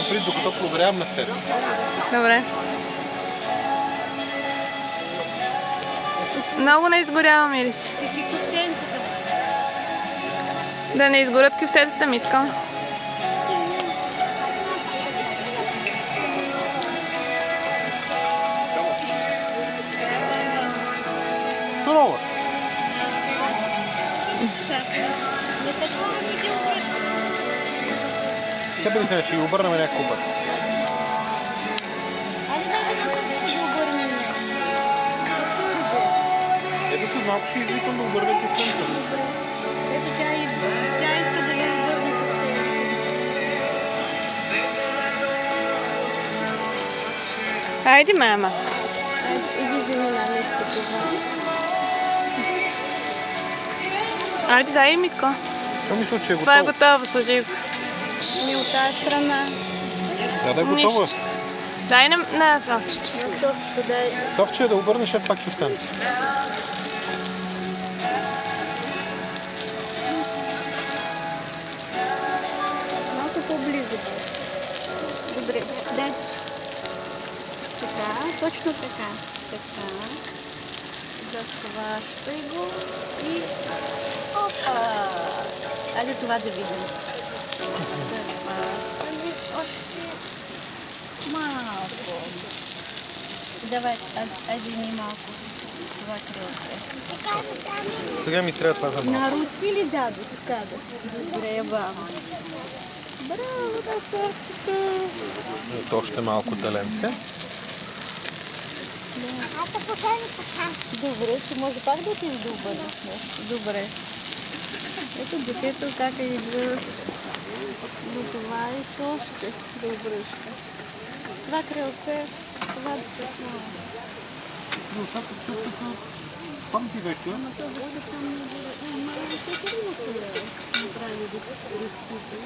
имам пред, докато проверявам на цвета. Добре. Много не изгорява мирич. Да не изгорят кюфтетата, Митко. Здорово! Сега да ще ги обърнем някакъв път. Ето след малко ще извикам да обърнем кюфтенца. Ето тя иска да ви обърне кюфтенца. Айде, мама. Иди вземи на място това. Айде, дай, Митко. Това мисля, че е Това е готово. готово, сложи го. Ми от тази страна. Да е готово. Дай на това. Товче да обърнеш след пак кюфтенца. Малко по-близо. Добре, дай. Така, точно така. Така. Захващай го и... Опа! Айде това да видим. Захващаме още малко. Давай, айде ни малко. Това крилце. Сега ми трябва това за малко. На руски ли дядо? Така да. Добре, баба. Браво, да сърчета. Ето още малко теленце. Добре, че може пак да отидеш да обърнеш нещо. Добре. Ето детето как идва до това и още да обръща. Това крилце, това да се смава. Памти вече. Ама то бъде там не бъде. Ама да се хрена се направи да се разпита.